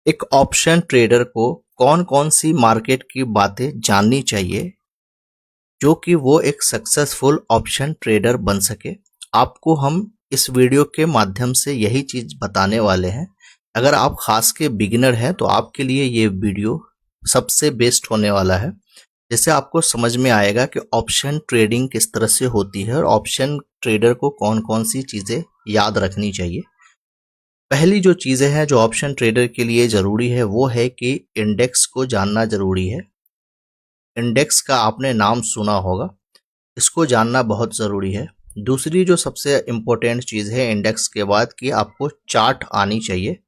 एक option trader को कौन कौन सी मार्केट की बातें जाननी चाहिए जो कि वो एक सक्सेसफुल ऑप्शन ट्रेडर बन सके। आपको हम इस वीडियो के माध्यम से यही चीज बताने वाले हैं। अगर आप खास के बिगिनर हैं तो आपके लिए ये वीडियो सबसे बेस्ट होने वाला है। जैसे आपको समझ में आएगा कि ऑप्शन ट्रेडिंग किस तरह से होती है और ऑप्शन ट्रेडर को कौन कौन सी चीजें याद रखनी चाहिए। पहली जो चीजें हैं जो ऑप्शन ट्रेडर के लिए जरूरी है वो है कि इंडेक्स को जानना जरूरी है। इंडेक्स का आपने नाम सुना होगा, इसको जानना बहुत ज़रूरी है। दूसरी जो सबसे इम्पोर्टेंट चीज़ है इंडेक्स के बाद कि आपको चार्ट आनी चाहिए।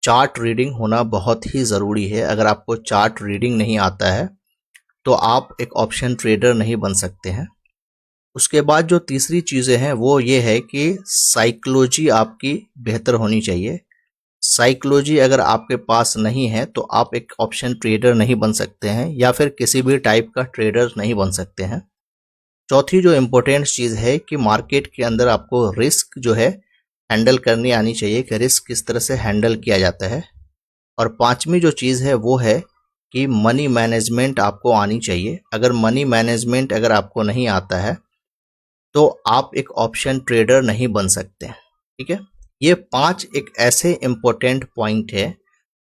चार्ट रीडिंग होना बहुत ही ज़रूरी है। अगर आपको चार्ट रीडिंग नहीं आता है तो आप एक ऑप्शन ट्रेडर नहीं बन सकते हैं। उसके बाद जो तीसरी चीज़ें हैं वो ये है कि साइकोलॉजी आपकी बेहतर होनी चाहिए। साइकोलॉजी अगर आपके पास नहीं है तो आप एक ऑप्शन ट्रेडर नहीं बन सकते हैं या फिर किसी भी टाइप का ट्रेडर नहीं बन सकते हैं। चौथी जो इम्पोर्टेंट चीज़ है कि मार्केट के अंदर आपको रिस्क जो है हैंडल करनी आनी चाहिए कि रिस्क किस तरह से हैंडल किया जाता है। और पांचवी जो चीज़ है वो है कि मनी मैनेजमेंट आपको आनी चाहिए। अगर मनी मैनेजमेंट अगर आपको नहीं आता है तो आप एक ऑप्शन ट्रेडर नहीं बन सकते। ठीक है, ये 5 एक ऐसे इम्पोर्टेंट पॉइंट है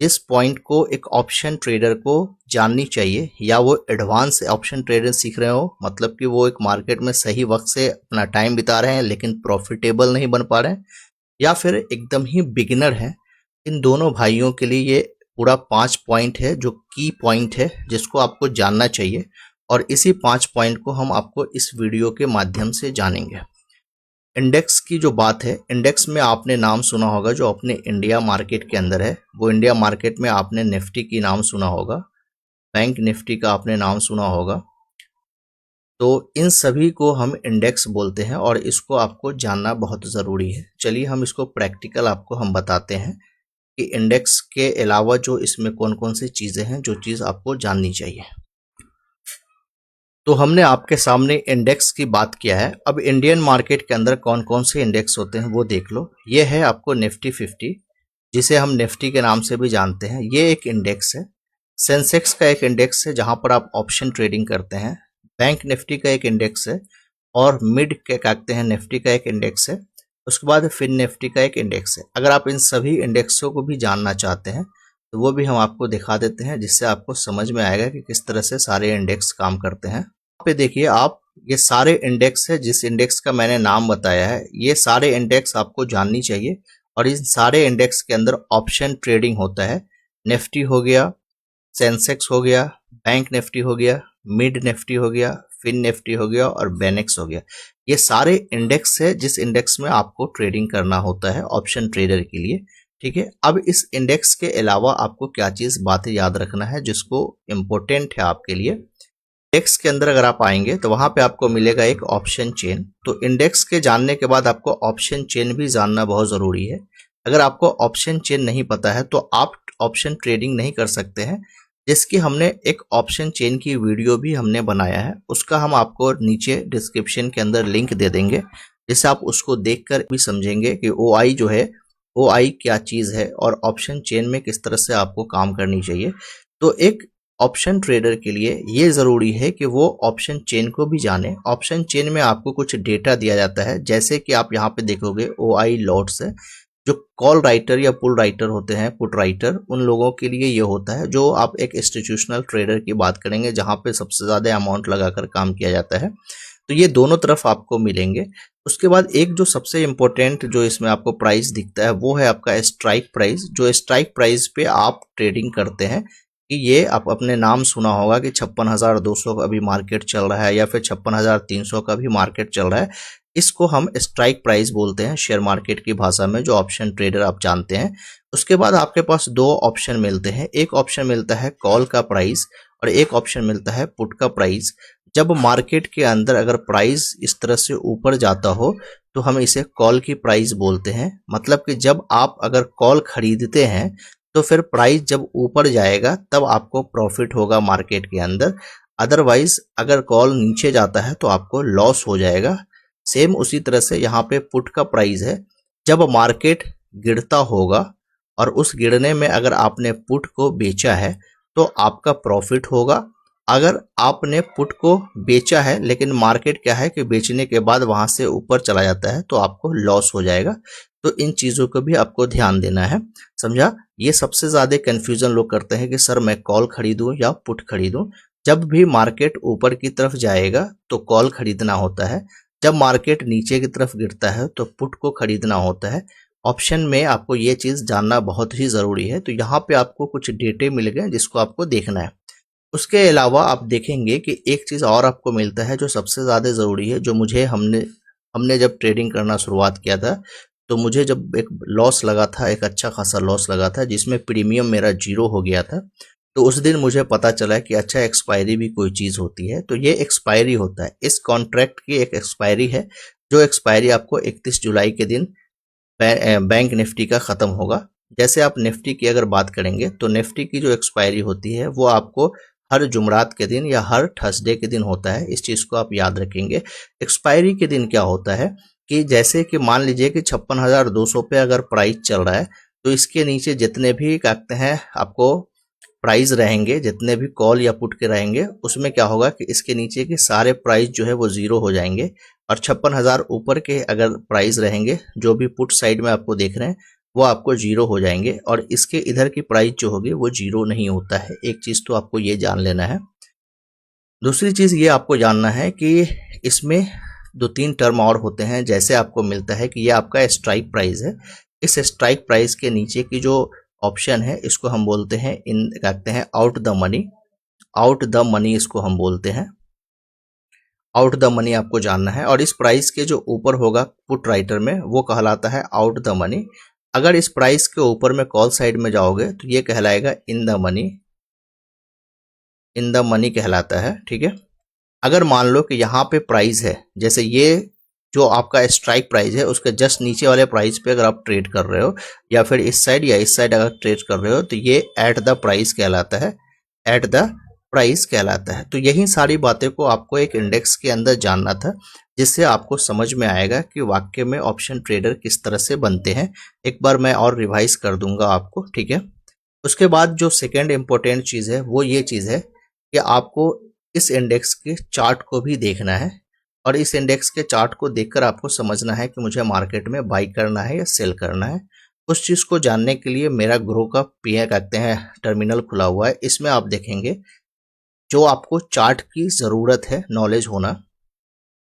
जिस पॉइंट को एक ऑप्शन ट्रेडर को जाननी चाहिए। या वो एडवांस ऑप्शन ट्रेडर सीख रहे हो, मतलब कि वो एक मार्केट में सही वक्त से अपना टाइम बिता रहे हैं लेकिन प्रॉफिटेबल नहीं बन पा रहे हैं, या फिर एकदम ही बिगिनर हैं। इन दोनों भाइयों के लिए ये पूरा 5 पॉइंट है जो की पॉइंट है जिसको आपको जानना चाहिए। और इसी 5 पॉइंट को हम आपको इस वीडियो के माध्यम से जानेंगे। इंडेक्स की जो बात है, इंडेक्स में आपने नाम सुना होगा जो अपने इंडिया मार्केट के अंदर है। वो इंडिया मार्केट में आपने निफ्टी की नाम सुना होगा, बैंक निफ्टी का आपने नाम सुना होगा। तो इन सभी को हम इंडेक्स बोलते हैं और इसको आपको जानना बहुत ज़रूरी है। चलिए हम इसको प्रैक्टिकल आपको हम बताते हैं कि इंडेक्स के अलावा जो इसमें कौन कौन सी चीज़ें हैं जो चीज़ आपको जाननी चाहिए। तो हमने आपके सामने इंडेक्स की बात किया है। अब इंडियन मार्केट के अंदर कौन कौन से इंडेक्स होते हैं वो देख लो। ये है आपको निफ्टी 50, जिसे हम निफ्टी के नाम से भी जानते हैं, ये एक इंडेक्स है। सेंसेक्स का एक इंडेक्स है जहां पर आप ऑप्शन ट्रेडिंग करते हैं। बैंक निफ्टी का एक इंडेक्स है और मिड के कहते हैं निफ्टी का एक इंडेक्स है। उसके बाद फिन निफ्टी का एक इंडेक्स है। अगर आप इन सभी इंडेक्सों को भी जानना चाहते हैं तो वो भी हम आपको दिखा देते हैं, जिससे आपको समझ में आएगा कि किस तरह से सारे इंडेक्स काम करते हैं। पे देखिए आप, ये सारे इंडेक्स है जिस इंडेक्स का मैंने नाम बताया है, ये सारे इंडेक्स आपको जाननी चाहिए। और इन सारे इंडेक्स के अंदर ऑप्शन ट्रेडिंग होता है। निफ्टी हो गया, सेंसेक्स हो गया, बैंक निफ्टी हो गया, मिड निफ्टी हो गया, फिन निफ्टी हो गया और बेनेक्स हो गया। ये सारे इंडेक्स है जिस इंडेक्स में आपको ट्रेडिंग करना होता है ऑप्शन ट्रेडर के लिए। ठीक है, अब इस इंडेक्स के अलावा आपको क्या चीज बातें याद रखना है जिसको इम्पोर्टेंट है आपके लिए। इंडेक्स के अंदर अगर आप आएंगे तो वहां पे आपको मिलेगा एक ऑप्शन चेन। तो इंडेक्स के जानने के बाद आपको ऑप्शन चेन भी जानना बहुत जरूरी है। अगर आपको ऑप्शन चेन नहीं पता है तो आप ऑप्शन ट्रेडिंग नहीं कर सकते हैं, जिसकी हमने एक ऑप्शन चेन की वीडियो भी हमने बनाया है। उसका हम आपको नीचे डिस्क्रिप्शन के अंदर लिंक दे देंगे, जिससे आप उसको देखकर भी समझेंगे कि ओआई जो है, ओआई क्या चीज है और ऑप्शन चेन में किस तरह से आपको काम करनी चाहिए। तो एक ऑप्शन ट्रेडर के लिए ये ज़रूरी है कि वो ऑप्शन चेन को भी जाने। ऑप्शन चेन में आपको कुछ डेटा दिया जाता है, जैसे कि आप यहाँ पे देखोगे ओआई लॉट्स है। जो कॉल राइटर या पुल राइटर होते हैं, पुट राइटर, उन लोगों के लिए ये होता है। जो आप एक इंस्टीट्यूशनल ट्रेडर की बात करेंगे जहाँ पे सबसे ज़्यादा अमाउंट लगाकर काम किया जाता है, तो ये दोनों तरफ आपको मिलेंगे। उसके बाद एक जो सबसे इम्पोर्टेंट जो इसमें आपको प्राइस दिखता है वो है आपका स्ट्राइक प्राइस। जो स्ट्राइक प्राइस पे आप ट्रेडिंग करते हैं, कि ये आप अपने नाम सुना होगा कि 56,200 का अभी मार्केट चल रहा है या फिर 56,300 का भी मार्केट चल रहा है। इसको हम स्ट्राइक प्राइस बोलते हैं शेयर मार्केट की भाषा में, जो ऑप्शन ट्रेडर आप जानते हैं। उसके बाद आपके पास दो ऑप्शन मिलते हैं। एक ऑप्शन मिलता है कॉल का प्राइस और एक ऑप्शन मिलता है पुट का प्राइस। जब मार्केट के अंदर अगर प्राइस इस तरह से ऊपर जाता हो तो हम इसे कॉल की प्राइस बोलते हैं। मतलब कि जब आप अगर कॉल खरीदते हैं तो फिर प्राइस जब ऊपर जाएगा तब आपको प्रॉफिट होगा मार्केट के अंदर। अदरवाइज अगर कॉल नीचे जाता है तो आपको लॉस हो जाएगा। सेम उसी तरह से यहाँ पे पुट का प्राइस है। जब मार्केट गिरता होगा और उस गिरने में अगर आपने पुट को बेचा है तो आपका प्रॉफिट होगा। अगर आपने पुट को बेचा है लेकिन मार्केट क्या है कि बेचने के बाद वहां से ऊपर चला जाता है तो आपको लॉस हो जाएगा। तो इन चीज़ों को भी आपको ध्यान देना है, समझा। ये सबसे ज़्यादा कन्फ्यूज़न लोग करते हैं कि सर मैं कॉल खरीदूं या पुट खरीदूं। जब भी मार्केट ऊपर की तरफ जाएगा तो कॉल खरीदना होता है, जब मार्केट नीचे की तरफ गिरता है तो पुट को खरीदना होता है। ऑप्शन में आपको ये चीज़ जानना बहुत ही ज़रूरी है। तो यहाँ पे आपको कुछ डेटे मिल गए जिसको आपको देखना है। उसके अलावा आप देखेंगे कि एक चीज़ और आपको मिलता है जो सबसे ज़्यादा ज़रूरी है, जो मुझे हमने जब ट्रेडिंग करना शुरुआत किया था तो मुझे जब एक लॉस लगा था, एक अच्छा खासा लॉस लगा था जिसमें प्रीमियम मेरा 0 हो गया था। तो उस दिन मुझे पता चला कि अच्छा एक्सपायरी भी कोई चीज़ होती है। तो ये एक्सपायरी होता है, इस कॉन्ट्रैक्ट की एक एक्सपायरी है, जो एक्सपायरी आपको 31 जुलाई के दिन बैंक निफ्टी का ख़त्म होगा। जैसे आप निफ्टी की अगर बात करेंगे तो निफ्टी की जो एक्सपायरी होती है वो आपको हर जुमरात के दिन या हर थर्सडे के दिन होता है। इस चीज़ को आप याद रखेंगे। एक्सपायरी के दिन क्या होता है कि जैसे कि मान लीजिए कि 56,200 पे अगर प्राइस चल रहा है तो इसके नीचे जितने भी कहते हैं आपको प्राइस रहेंगे, जितने भी कॉल या पुट के रहेंगे, उसमें क्या होगा कि इसके नीचे के सारे प्राइस जो है वो 0 हो जाएंगे और 56,000 ऊपर के अगर प्राइस रहेंगे जो भी पुट साइड में आपको देख रहे हैं वो आपको 0 हो जाएंगे और इसके इधर की प्राइस जो होगी वो 0 नहीं होता है। एक चीज़ तो आपको ये जान लेना है। दूसरी चीज़ ये आपको जानना है कि इसमें 2-3 टर्म और होते हैं। जैसे आपको मिलता है कि ये आपका स्ट्राइक प्राइस है, इस स्ट्राइक प्राइस के नीचे की जो ऑप्शन है इसको हम बोलते हैं कहते हैं out the money. Out the money इसको हम बोलते हैं। आउट द मनी आपको जानना है और इस प्राइस के जो ऊपर होगा पुट राइटर में वो कहलाता है आउट द मनी। अगर इस प्राइस के ऊपर में कॉल साइड में जाओगे तो ये कहलाएगा in the money. In the money कहलाता है, ठीक है। अगर मान लो कि यहाँ पे प्राइस है, जैसे ये जो आपका स्ट्राइक प्राइस है उसके जस्ट नीचे वाले प्राइस पे अगर आप ट्रेड कर रहे हो या फिर इस साइड या इस साइड अगर ट्रेड कर रहे हो तो ये एट द प्राइस कहलाता है। एट द प्राइस कहलाता है। तो यही सारी बातें को आपको एक इंडेक्स के अंदर जानना था, जिससे आपको समझ में आएगा कि वाकई में ऑप्शन ट्रेडर किस तरह से बनते हैं। एक बार मैं और रिवाइज कर दूंगा आपको, ठीक है। उसके बाद जो सेकेंड इंपॉर्टेंट चीज़ है वो ये चीज़ है कि आपको इस इंडेक्स के चार्ट को भी देखना है और इस इंडेक्स के चार्ट को देखकर आपको समझना है कि मुझे मार्केट में बाई करना है या सेल करना है। उस चीज़ को जानने के लिए मेरा ग्रो का पीए कहते हैं टर्मिनल खुला हुआ है। इसमें आप देखेंगे जो आपको चार्ट की ज़रूरत है नॉलेज होना।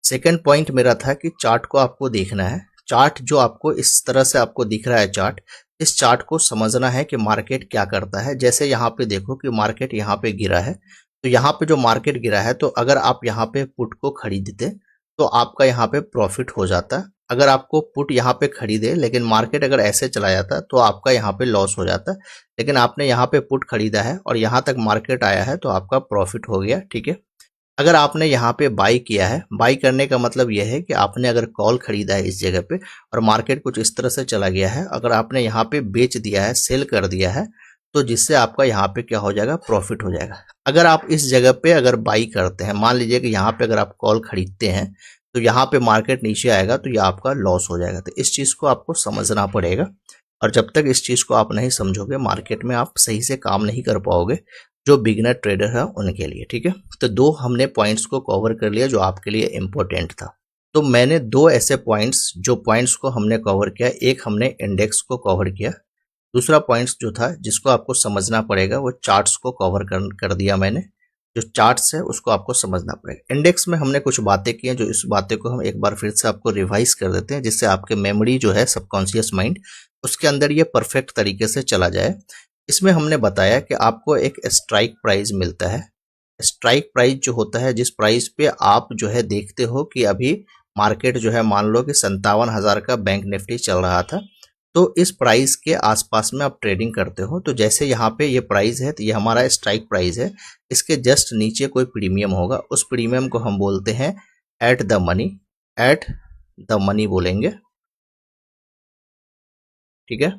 सेकंड पॉइंट मेरा था कि चार्ट को आपको देखना है। चार्ट जो आपको इस तरह से आपको दिख रहा है चार्ट, इस चार्ट को समझना है कि मार्केट क्या करता है। जैसे यहाँ पे देखो कि मार्केट यहाँ पे गिरा है, तो यहाँ पे जो मार्केट गिरा है तो अगर आप यहाँ पे पुट को खरीदते तो आपका यहाँ पे प्रॉफिट हो जाता। अगर आपको पुट यहाँ पे खरीदे लेकिन मार्केट अगर ऐसे चला जाता तो आपका यहाँ पे लॉस हो जाता। लेकिन आपने यहाँ पे पुट खरीदा है और यहाँ तक मार्केट आया है तो आपका प्रॉफिट हो गया, ठीक है। अगर आपने यहाँ पे बाई किया है, बाई करने का मतलब यह है कि आपने अगर कॉल खरीदा है इस जगह पे और मार्केट कुछ इस तरह से चला गया है, अगर आपने यहाँ पे बेच दिया है, सेल कर दिया है, तो जिससे आपका यहाँ पे क्या हो जाएगा, प्रॉफिट हो जाएगा। अगर आप इस जगह पे अगर बाई करते हैं, मान लीजिए कि यहाँ पे अगर आप कॉल खरीदते हैं तो यहाँ पे मार्केट नीचे आएगा तो यह आपका लॉस हो जाएगा। तो इस चीज़ को आपको समझना पड़ेगा और जब तक इस चीज़ को आप नहीं समझोगे मार्केट में आप सही से काम नहीं कर पाओगे, जो बिगिनर ट्रेडर है उनके लिए, ठीक है। तो दो हमने पॉइंट्स को कवर कर लिया जो आपके लिए इम्पोर्टेंट था। तो मैंने दो ऐसे पॉइंट्स को हमने कवर किया, एक हमने इंडेक्स को कवर किया, दूसरा पॉइंट्स जो था जिसको आपको समझना पड़ेगा वो चार्ट्स को कवर कर दिया मैंने। जो चार्ट्स है उसको आपको समझना पड़ेगा। इंडेक्स में हमने कुछ बातें की हैं, जो इस बातें को हम एक बार फिर से आपको रिवाइज कर देते हैं जिससे आपके मेमोरी जो है सबकॉन्शियस माइंड उसके अंदर ये परफेक्ट तरीके से चला जाए। इसमें हमने बताया कि आपको एक स्ट्राइक प्राइस मिलता है। स्ट्राइक प्राइस जो होता है जिस प्राइस पे आप जो है देखते हो कि अभी मार्केट जो है मान लो कि 57,000 का बैंक निफ्टी चल रहा था, तो इस प्राइस के आसपास में आप ट्रेडिंग करते हो। तो जैसे यहाँ पे ये प्राइस है तो ये हमारा स्ट्राइक प्राइस है, इसके जस्ट नीचे कोई प्रीमियम होगा, उस प्रीमियम को हम बोलते हैं at the money. At the money बोलेंगे, ठीक है।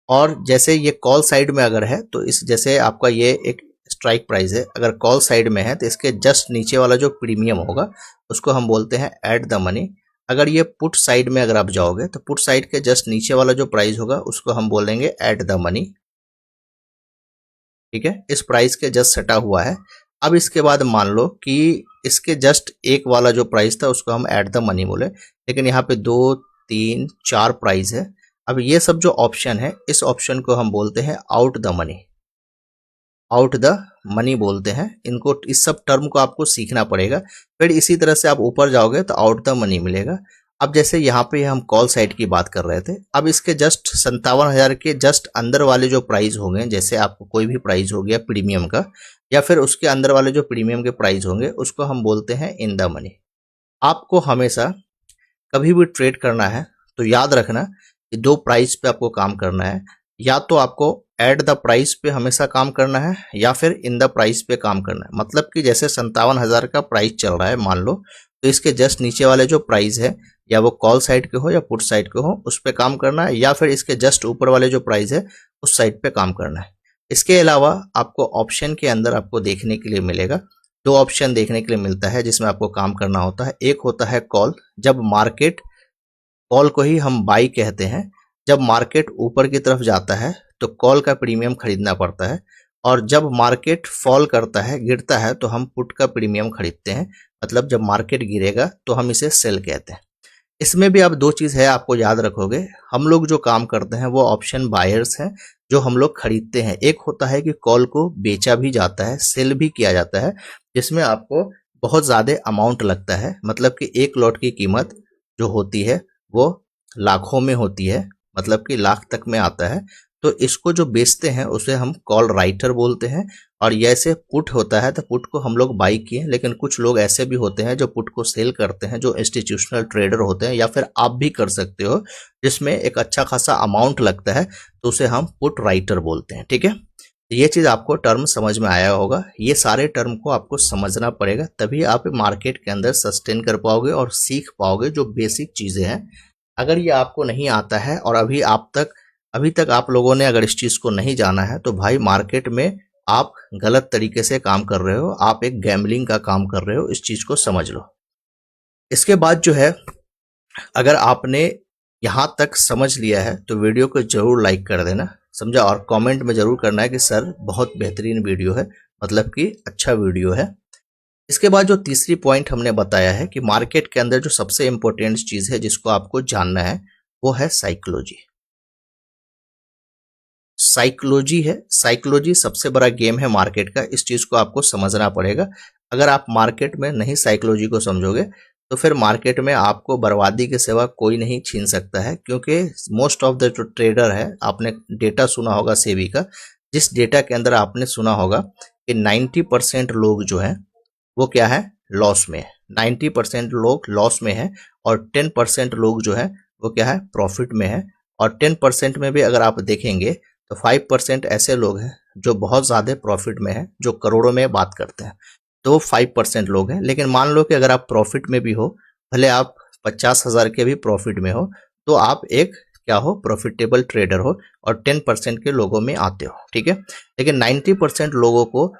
और जैसे ये कॉल साइड में अगर है तो इस जैसे आपका ये एक स्ट्राइक प्राइस है, अगर कॉल साइड में है तो इसके जस्ट नीचे वाला जो प्रीमियम होगा उसको हम बोलते हैं एट द मनी। अगर ये पुट साइड में अगर आप जाओगे तो पुट साइड के जस्ट नीचे वाला जो प्राइस होगा उसको हम बोलेंगे एट द मनी। ठीक है, इस प्राइस के जस्ट सटा हुआ है। अब इसके बाद मान लो कि इसके जस्ट एक वाला जो प्राइस था उसको हम एट द मनी बोले, लेकिन यहाँ पे 2 3 4 प्राइस है। अब ये सब जो ऑप्शन है इस ऑप्शन को हम बोलते हैं out the money, out the money बोलते हैं इनको। इस सब टर्म को आपको सीखना पड़ेगा। फिर इसी तरह से आप ऊपर जाओगे तो आउट द मनी मिलेगा। अब जैसे यहाँ पे हम कॉल साइड की बात कर रहे थे, अब इसके जस्ट 57,000 के जस्ट अंदर वाले जो प्राइस होंगे, जैसे आपको कोई भी प्राइस हो गया प्रीमियम का, या फिर उसके अंदर वाले जो प्रीमियम के प्राइस होंगे उसको हम बोलते हैं इन द मनी। आपको हमेशा कभी भी ट्रेड करना है तो याद रखना कि दो प्राइस पे आपको काम करना है। या तो आपको एट द प्राइस पे हमेशा काम करना है या फिर इन द प्राइस पे काम करना है। मतलब कि जैसे 57,000 का प्राइस चल रहा है मान लो, तो इसके जस्ट नीचे वाले जो प्राइस है, या वो कॉल साइड के हो या पुट साइड के हो, उस पे काम करना है, या फिर इसके जस्ट ऊपर वाले जो प्राइस है उस साइड पे काम करना है। इसके अलावा आपको ऑप्शन के अंदर आपको देखने के लिए मिलेगा, दो ऑप्शन देखने के लिए मिलता है जिसमें आपको काम करना होता है। एक होता है कॉल, जब मार्केट, कॉल को ही हम बाई कहते हैं, जब मार्केट ऊपर की तरफ जाता है तो कॉल का प्रीमियम खरीदना पड़ता है, और जब मार्केट फॉल करता है, गिरता है, तो हम पुट का प्रीमियम खरीदते हैं। मतलब जब मार्केट गिरेगा तो हम इसे सेल कहते हैं। इसमें भी आप दो चीज़ है आपको याद रखोगे, हम लोग जो काम करते हैं वो ऑप्शन बायर्स हैं, जो हम लोग खरीदते हैं। एक होता है कि कॉल को बेचा भी जाता है, सेल भी किया जाता है, जिसमें आपको बहुत ज़्यादा अमाउंट लगता है। मतलब कि एक लॉट की कीमत जो होती है वो लाखों में होती है, मतलब कि लाख तक में आता है। तो इसको जो बेचते हैं उसे हम कॉल राइटर बोलते हैं। और जैसे पुट होता है तो पुट को हम लोग बाई किए, लेकिन कुछ लोग ऐसे भी होते हैं जो पुट को सेल करते हैं, जो इंस्टीट्यूशनल ट्रेडर होते हैं, या फिर आप भी कर सकते हो, जिसमें एक अच्छा खासा अमाउंट लगता है, तो उसे हम पुट राइटर बोलते हैं। ठीक है, ये चीज़ आपको टर्म समझ में आया होगा। ये सारे टर्म को आपको समझना पड़ेगा, तभी आप मार्केट के अंदर सस्टेन कर पाओगे और सीख पाओगे जो बेसिक चीज़ें हैं। अगर ये आपको नहीं आता है और अभी तक आप लोगों ने अगर इस चीज़ को नहीं जाना है, तो भाई मार्केट में आप गलत तरीके से काम कर रहे हो, आप एक गैम्बलिंग का काम कर रहे हो, इस चीज़ को समझ लो। इसके बाद जो है, अगर आपने यहाँ तक समझ लिया है तो वीडियो को जरूर लाइक कर देना, समझा, और कमेंट में जरूर करना है कि सर बहुत बेहतरीन वीडियो है, मतलब कि अच्छा वीडियो है। इसके बाद जो तीसरी पॉइंट हमने बताया है कि मार्केट के अंदर जो सबसे इंपॉर्टेंट चीज़ है जिसको आपको जानना है वो है साइकोलॉजी। साइकोलॉजी है, साइकोलॉजी सबसे बड़ा गेम है मार्केट का, इस चीज़ को आपको समझना पड़ेगा। अगर आप मार्केट में नहीं साइकोलॉजी को समझोगे तो फिर मार्केट में आपको बर्बादी के सिवा कोई नहीं छीन सकता है। क्योंकि मोस्ट ऑफ द जो ट्रेडर है, आपने डेटा सुना होगा सेबी का, जिस डेटा के अंदर आपने सुना होगा कि 90% लोग जो हैं वो क्या है, लॉस में है। 90% लोग लॉस में है और 10% लोग जो है वो क्या है, प्रॉफिट में है। और 10% में भी अगर आप देखेंगे तो 5% ऐसे लोग हैं जो बहुत ज़्यादा प्रॉफिट में है, जो करोड़ों में बात करते हैं, तो 5% लोग हैं। लेकिन मान लो कि अगर आप प्रॉफिट में भी हो, भले आप 50,000 के भी प्रॉफिट में हो, तो आप एक क्या हो, प्रॉफिटेबल ट्रेडर हो और 10% के लोगों में आते हो। ठीक है, लेकिन 90% लोगों को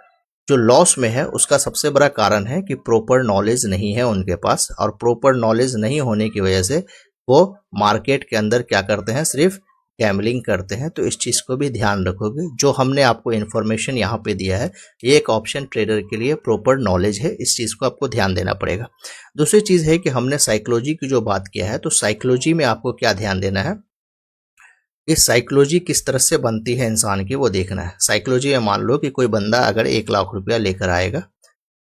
जो लॉस में है उसका सबसे बड़ा कारण है कि प्रॉपर नॉलेज नहीं है उनके पास, और प्रॉपर नॉलेज नहीं होने की वजह से वो मार्केट के अंदर क्या करते हैं, सिर्फ गैम्बलिंग करते हैं। तो इस चीज़ को भी ध्यान रखोगे। जो हमने आपको इन्फॉर्मेशन यहाँ पे दिया है, ये एक ऑप्शन ट्रेडर के लिए प्रॉपर नॉलेज है, इस चीज़ को आपको ध्यान देना पड़ेगा। दूसरी चीज़ है कि हमने साइकोलॉजी की जो बात किया है, तो साइकोलॉजी में आपको क्या ध्यान देना है, इस साइकोलॉजी किस तरह से बनती है इंसान की, वो देखना है। साइकोलॉजी में मान लो कि कोई बंदा अगर 1 लाख रुपया लेकर आएगा,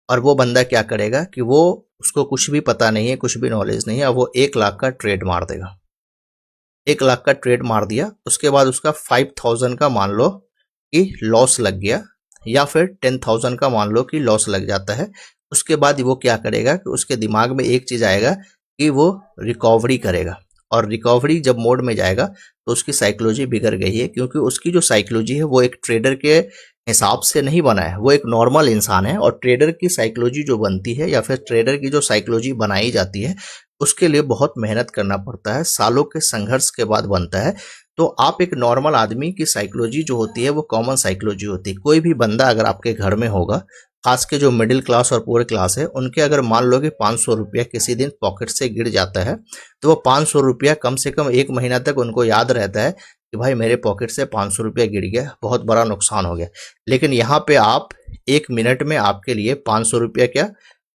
और वो बंदा क्या करेगा कि वो, उसको कुछ भी पता नहीं है, कुछ भी नॉलेज नहीं है, और वो 1 लाख का ट्रेड मार देगा। 1 लाख का ट्रेड मार दिया, उसके बाद उसका 5,000 का मान लो कि लॉस लग गया, या फिर 10,000 का मान लो कि लॉस लग जाता है। उसके बाद वो क्या करेगा कि उसके दिमाग में एक चीज़ आएगा कि वो रिकवरी करेगा, और रिकवरी जब मोड में जाएगा तो उसकी साइकोलॉजी बिगड़ गई है। क्योंकि उसकी जो साइकोलॉजी है वो एक ट्रेडर के हिसाब से नहीं बना है, वो एक नॉर्मल इंसान है। और ट्रेडर की साइकोलॉजी जो बनती है, या फिर ट्रेडर की जो साइकोलॉजी बनाई जाती है, उसके लिए बहुत मेहनत करना पड़ता है, सालों के संघर्ष के बाद बनता है। तो आप एक नॉर्मल आदमी की साइकोलॉजी जो होती है वो कॉमन साइकोलॉजी होती है। कोई भी बंदा अगर आपके घर में होगा खास के जो मिडिल क्लास और पुअर क्लास है उनके अगर मान लो कि 500 रुपया किसी दिन पॉकेट से गिर जाता है तो वो 500 रुपया कम से कम 1 महीना तक उनको याद रहता है कि भाई मेरे पॉकेट से 500 रुपया गिर गया, बहुत बड़ा नुकसान हो गया। लेकिन यहाँ पे आप 1 मिनट में आपके लिए 500 रुपया क्या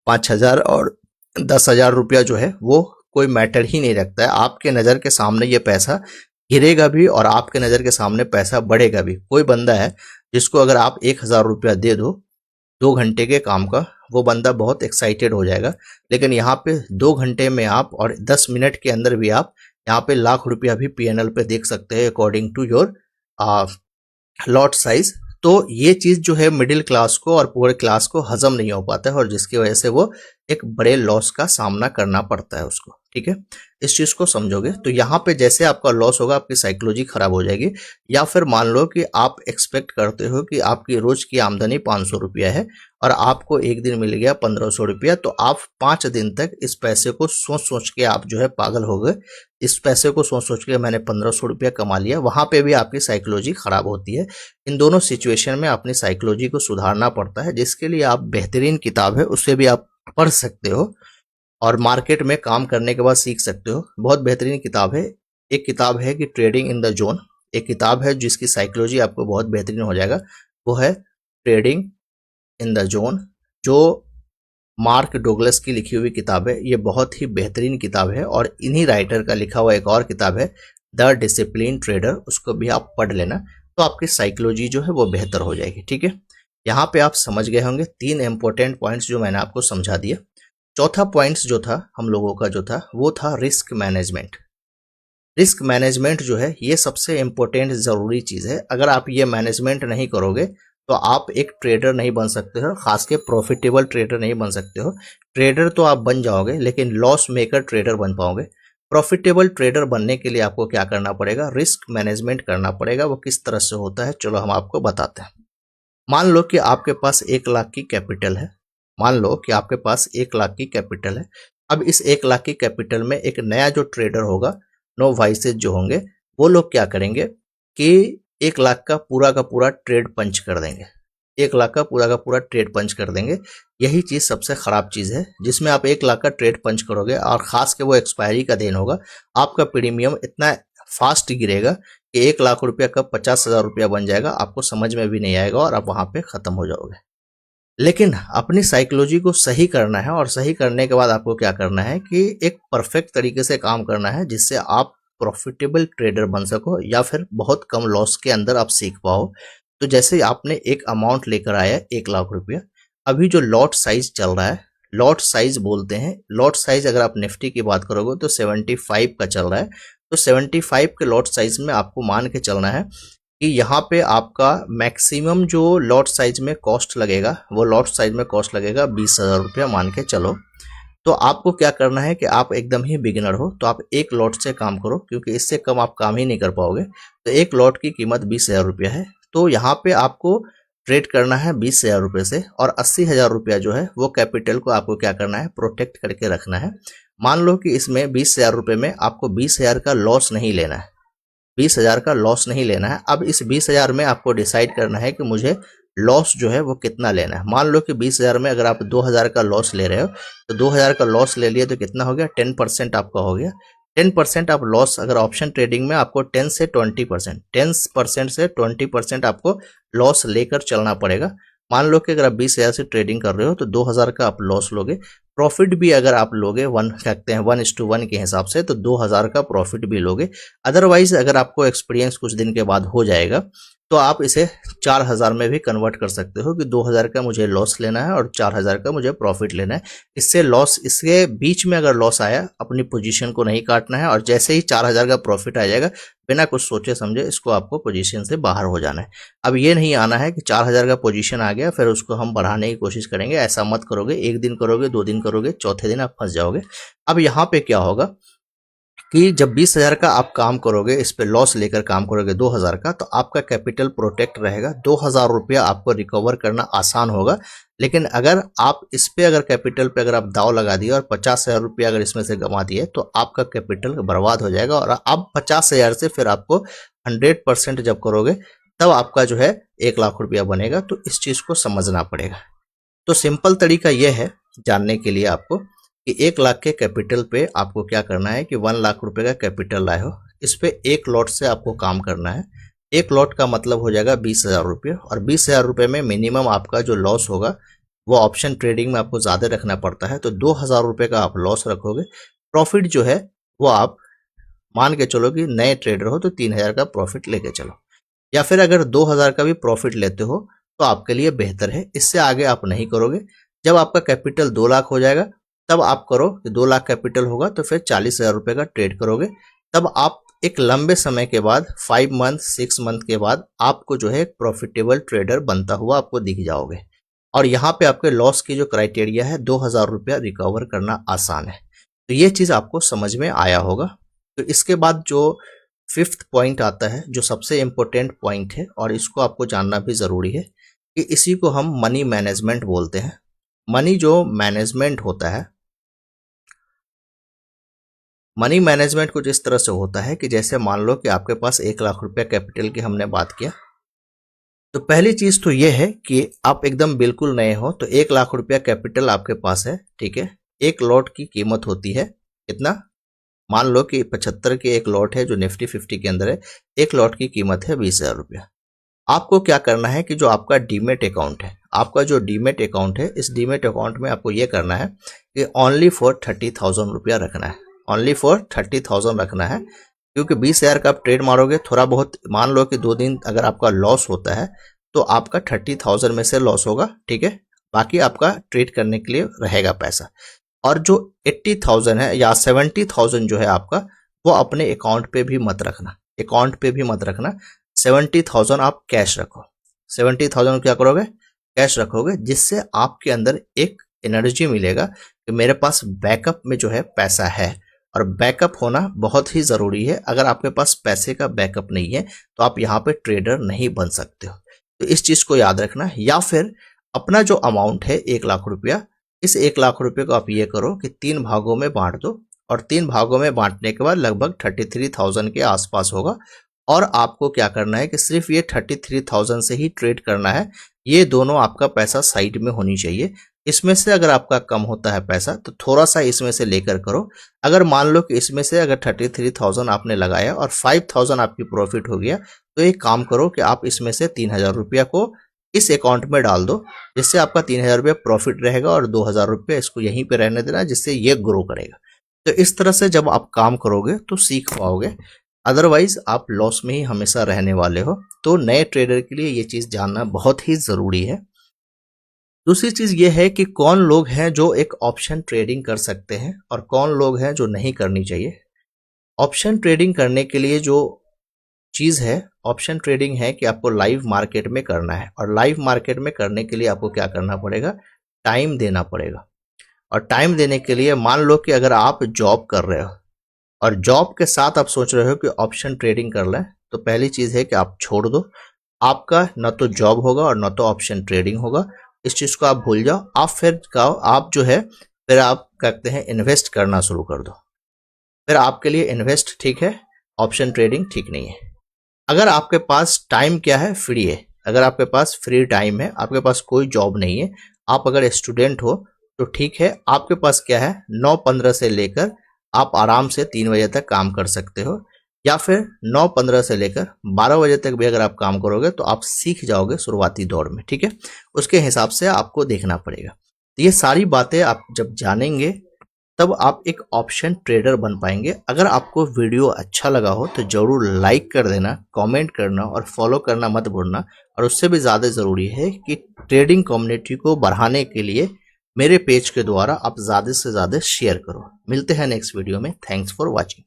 5,000 और 10,000 रुपया जो है वो कोई मैटर ही नहीं रखता है। आपके नज़र के सामने ये पैसा गिरेगा भी और आपके नज़र के सामने पैसा बढ़ेगा भी। कोई बंदा है जिसको अगर आप 1,000 रुपया दे दो 2 घंटे के काम का, वो बंदा बहुत एक्साइटेड हो जाएगा। लेकिन यहाँ पे 2 घंटे में आप और 10 मिनट के अंदर भी आप यहाँ पे लाख रुपया भी पीएनएल पे देख सकते हैं according to your lot size. तो ये चीज जो है मिडिल क्लास को और पुअर क्लास को हजम नहीं हो पाता है और जिसकी वजह से वो एक बड़े लॉस का सामना करना पड़ता है उसको। ठीक है, इस चीज को समझोगे तो यहाँ पे जैसे आपका लॉस होगा आपकी साइकोलॉजी खराब हो जाएगी। या फिर मान लो कि आप एक्सपेक्ट करते हो कि आपकी रोज की आमदनी 500 रुपया है और आपको एक दिन मिल गया 1500 रुपया, तो आप 5 दिन तक इस पैसे को सोच सोच के आप जो है पागल हो गए। इस पैसे को सोच सोच के मैंने 1500 रुपया कमा लिया, वहां पे भी आपकी साइकोलॉजी खराब होती है। इन दोनों सिचुएशन में अपनी साइकोलॉजी को सुधारना पड़ता है, जिसके लिए आप बेहतरीन किताब है उसे भी आप पढ़ सकते हो और मार्केट में काम करने के बाद सीख सकते हो। बहुत बेहतरीन किताब है। एक किताब है कि ट्रेडिंग इन द जोन, एक किताब है जिसकी साइकोलॉजी आपको बहुत बेहतरीन हो जाएगा, वो है ट्रेडिंग इन द जोन, जो मार्क डोगलस की लिखी हुई किताब है। ये बहुत ही बेहतरीन किताब है। और इन्हीं राइटर का लिखा हुआ एक और किताब है द डिसिप्लिन ट्रेडर, उसको भी आप पढ़ लेना, तो आपकी साइकोलॉजी जो है वो बेहतर हो जाएगी। ठीक है, यहाँ पे आप समझ गए होंगे 3 इंपॉर्टेंट पॉइंट्स जो मैंने आपको समझा दिए। चौथा पॉइंट्स जो था हम लोगों का जो था वो था रिस्क मैनेजमेंट। रिस्क मैनेजमेंट जो है ये सबसे इम्पोर्टेंट ज़रूरी चीज़ है। अगर आप ये मैनेजमेंट नहीं करोगे तो आप एक ट्रेडर नहीं बन सकते हो, खास के प्रॉफिटेबल ट्रेडर नहीं बन सकते हो। ट्रेडर तो आप बन जाओगे लेकिन लॉस मेकर ट्रेडर बन पाओगे। प्रॉफिटेबल ट्रेडर बनने के लिए आपको क्या करना पड़ेगा, रिस्क मैनेजमेंट करना पड़ेगा। वो किस तरह से होता है चलो हम आपको बताते हैं। मान लो कि आपके पास 1 लाख की कैपिटल है। मान लो कि आपके पास 1 लाख की कैपिटल है। अब इस 1 लाख की कैपिटल में एक नया जो ट्रेडर होगा, नो वाइसेज जो होंगे, वो लोग क्या करेंगे कि 1 लाख का पूरा ट्रेड पंच कर देंगे। 1 लाख का पूरा ट्रेड पंच कर देंगे। यही चीज सबसे खराब चीज है, जिसमें आप 1 लाख का ट्रेड पंच करोगे और खास के वो एक्सपायरी का दिन होगा, आपका प्रीमियम इतना फास्ट गिरेगा कि 1 लाख रुपया कब 50,000 रुपया बन जाएगा आपको समझ में भी नहीं आएगा और आप वहां पे खत्म हो जाओगे। लेकिन अपनी साइकोलॉजी को सही करना है और सही करने के बाद आपको क्या करना है कि एक परफेक्ट तरीके से काम करना है, जिससे आप प्रॉफिटेबल ट्रेडर बन सको या फिर बहुत कम लॉस के अंदर आप सीख पाओ। तो जैसे आपने एक अमाउंट लेकर आया 1 लाख रुपया, अभी जो लॉट साइज चल रहा है, लॉट साइज बोलते हैं, लॉट साइज अगर आप निफ्टी की बात करोगे तो 75 का चल रहा है। तो 75 के लॉट साइज में आपको मान के चलना है कि यहाँ पे आपका मैक्सिमम जो लॉट साइज में कॉस्ट लगेगा, वो लॉट साइज में कॉस्ट लगेगा 20,000 रुपया मान के चलो। तो आपको क्या करना है कि आप एकदम ही बिगिनर हो तो आप एक लॉट से काम करो, क्योंकि इससे कम आप काम ही नहीं कर पाओगे। तो एक लॉट की कीमत 20,000 रुपया है। तो यहाँ पे आपको ट्रेड करना है 20,000 रुपये से, और 80,000 रुपया जो है वो कैपिटल को आपको क्या करना है, प्रोटेक्ट करके रखना है। मान लो कि इसमें 20,000 रुपये में आपको 20,000 का लॉस नहीं लेना है, 20,000 का लॉस नहीं लेना है। अब इस 20,000 में आपको डिसाइड करना है कि मुझे लॉस जो है वो कितना लेना है। मान लो कि 20,000 में अगर आप 2,000 का लॉस ले रहे हो, तो 2,000 का लॉस ले लिए तो कितना हो गया, 10% आपका हो गया। 10% आप लॉस, अगर ऑप्शन ट्रेडिंग में आपको 10 से 20%, 10% से 20% आपको लॉस लेकर चलना पड़ेगा। मान लो कि अगर आप 20,000 से ट्रेडिंग कर रहे हो तो 2,000 का आप लॉस लोगे। प्रॉफिट भी अगर आप लोगे 1:1 के हिसाब से, तो 2,000 का प्रॉफिट भी लोगे। अदरवाइज अगर आपको एक्सपीरियंस कुछ दिन के बाद हो जाएगा तो आप इसे 4,000 में भी कन्वर्ट कर सकते हो कि 2,000 का मुझे लॉस लेना है और 4,000 का मुझे प्रॉफिट लेना है। इससे लॉस, इसके बीच में अगर लॉस आया, अपनी पोजीशन को नहीं काटना है, और जैसे ही 4,000 का प्रॉफिट आ जाएगा, बिना कुछ सोचे समझे इसको आपको पोजीशन से बाहर हो जाना है। अब ये नहीं आना है कि 4,000 का पोजीशन आ गया फिर उसको हम बढ़ाने की कोशिश करेंगे, ऐसा मत करोगे। 1 दिन करोगे, 2 दिन करोगे, चौथे दिन आप फंस जाओगे। अब यहाँ पे क्या होगा कि जब 20,000 का आप काम करोगे, इस पे लॉस लेकर काम करोगे 2,000 का, तो आपका कैपिटल प्रोटेक्ट रहेगा। 2,000 रुपया आपको रिकवर करना आसान होगा। लेकिन अगर आप इस पे, अगर कैपिटल पे अगर आप दाव लगा दिए और 50,000 रुपया अगर इसमें से गंवा दिए, तो आपका कैपिटल बर्बाद हो जाएगा। और अब 50,000 से फिर आपको 100% जब करोगे तब आपका जो है 1 लाख रुपया बनेगा। तो इस चीज को समझना पड़ेगा। तो सिंपल तरीका यह है जानने के लिए आपको कि 1 लाख के कैपिटल पे आपको क्या करना है कि 1 लाख रुपए का कैपिटल लाए हो, इस पे एक लॉट से आपको काम करना है। एक लॉट का मतलब हो जाएगा 20,000 रुपये, और 20,000 रुपये में मिनिमम आपका जो लॉस होगा वो ऑप्शन ट्रेडिंग में आपको ज़्यादा रखना पड़ता है, तो 2,000 रुपये का आप लॉस रखोगे। प्रॉफिट जो है वो आप मान के चलो कि नए ट्रेडर हो तो 3,000 का प्रॉफिट लेके चलो, या फिर अगर 2,000 का भी प्रॉफिट लेते हो तो आपके लिए बेहतर है। इससे आगे आप नहीं करोगे। जब आपका कैपिटल 2 लाख हो जाएगा तब आप करो कि 2 लाख कैपिटल होगा तो फिर 40,000 रुपये का ट्रेड करोगे। तब आप एक लंबे समय के बाद 5 मंथ 6 मंथ के बाद आपको जो है एक प्रॉफिटेबल ट्रेडर बनता हुआ आपको दिख जाओगे। और यहाँ पे आपके लॉस की जो क्राइटेरिया है 2,000 रुपया रिकवर करना आसान है। तो ये चीज़ आपको समझ में आया होगा। तो इसके बाद जो 5th पॉइंट आता है, जो सबसे इम्पोर्टेंट पॉइंट है और इसको आपको जानना भी ज़रूरी है, कि इसी को हम मनी मैनेजमेंट बोलते हैं। मनी जो मैनेजमेंट होता है, मनी मैनेजमेंट कुछ इस तरह से होता है कि जैसे मान लो कि आपके पास 1 लाख रुपया कैपिटल की हमने बात किया, तो पहली चीज़ तो ये है कि आप एकदम बिल्कुल नए हो तो 1 लाख रुपया कैपिटल आपके पास है, ठीक है। एक लॉट की कीमत होती है कितना, मान लो कि 75 की एक लॉट है जो निफ्टी 50 के अंदर है, एक लॉट की कीमत है 20,000 रुपया। आपको क्या करना है कि जो आपका डीमेट अकाउंट है, आपका जो डीमेट अकाउंट है, इस डीमेट अकाउंट में आपको ये करना है कि ओनली फॉर 30,000 रुपया रखना है, ओनली फॉर 30,000 रखना है। क्योंकि 20,000 का आप ट्रेड मारोगे, थोड़ा बहुत मान लो कि 2 दिन अगर आपका लॉस होता है तो आपका 30,000 में से लॉस होगा, ठीक है। बाकी आपका ट्रेड करने के लिए रहेगा पैसा। और जो 80,000 है या 70,000 जो है आपका, वो अपने अकाउंट पे भी मत रखना, अकाउंट पे भी मत रखना। 70,000 आप कैश रखो। 70,000 क्या करोगे, कैश रखोगे, जिससे आपके अंदर एक एनर्जी मिलेगा कि मेरे पास बैकअप में जो है पैसा है। और बैकअप होना बहुत ही ज़रूरी है। अगर आपके पास पैसे का बैकअप नहीं है तो आप यहाँ पे ट्रेडर नहीं बन सकते हो। तो इस चीज़ को याद रखना। या फिर अपना जो अमाउंट है 1 लाख रुपया, इस 1 लाख रुपये को आप ये करो कि 3 भागों में बांट दो, और 3 भागों में बांटने के बाद लगभग 33,000 के आसपास होगा। और आपको क्या करना है कि सिर्फ ये 33,000 से ही ट्रेड करना है। ये दोनों आपका पैसा साइड में होनी चाहिए। इसमें से अगर आपका कम होता है पैसा तो थोड़ा सा इसमें से लेकर करो। अगर मान लो कि इसमें से अगर 33,000 आपने लगाया और 5,000 आपकी प्रॉफिट हो गया, तो एक काम करो कि आप इसमें से 3,000 रुपया को इस अकाउंट में डाल दो, जिससे आपका 3,000 रुपया प्रॉफिट रहेगा और 2,000 रुपया इसको यहीं पे रहने देना, जिससे ये ग्रो करेगा। तो इस तरह से जब आप काम करोगे तो सीख पाओगे, अदरवाइज आप लॉस में ही हमेशा रहने वाले हो। तो नए ट्रेडर के लिए ये चीज़ जानना बहुत ही ज़रूरी है। दूसरी चीज़ ये है कि कौन लोग हैं जो एक ऑप्शन ट्रेडिंग कर सकते हैं और कौन लोग हैं जो नहीं करनी चाहिए। ऑप्शन ट्रेडिंग करने के लिए जो चीज़ है, ऑप्शन ट्रेडिंग है कि आपको लाइव मार्केट में करना है। और लाइव मार्केट में करने के लिए आपको क्या करना पड़ेगा, टाइम देना पड़ेगा। और टाइम देने के लिए मान लो कि अगर आप जॉब कर रहे हो और जॉब के साथ आप सोच रहे हो कि ऑप्शन ट्रेडिंग कर लें, तो पहली चीज़ है कि आप छोड़ दो। आपका न तो जॉब होगा और न तो ऑप्शन ट्रेडिंग होगा। इस चीज़ को आप भूल जाओ। आप फिर आप जो है फिर आप कहते हैं इन्वेस्ट करना शुरू कर दो। फिर आपके लिए इन्वेस्ट ठीक है, ऑप्शन ट्रेडिंग ठीक नहीं है। अगर आपके पास टाइम क्या है, फ्री है, अगर आपके पास फ्री टाइम है, आपके पास कोई जॉब नहीं है, आप अगर स्टूडेंट हो तो ठीक है, आपके पास क्या है 9:15 से लेकर आप आराम से 3 बजे तक काम कर सकते हो। या फिर 9:15 से लेकर 12 बजे तक भी अगर आप काम करोगे तो आप सीख जाओगे शुरुआती दौर में, ठीक है। उसके हिसाब से आपको देखना पड़ेगा। तो ये सारी बातें आप जब जानेंगे तब आप एक ऑप्शन ट्रेडर बन पाएंगे। अगर आपको वीडियो अच्छा लगा हो तो ज़रूर लाइक कर देना, कमेंट करना और फॉलो करना मत भूलना। और उससे भी ज़्यादा ज़रूरी है कि ट्रेडिंग कम्युनिटी को बढ़ाने के लिए मेरे पेज के द्वारा आप ज़्यादा से ज़्यादा शेयर करो। मिलते हैं नेक्स्ट वीडियो में। Thanks for watching.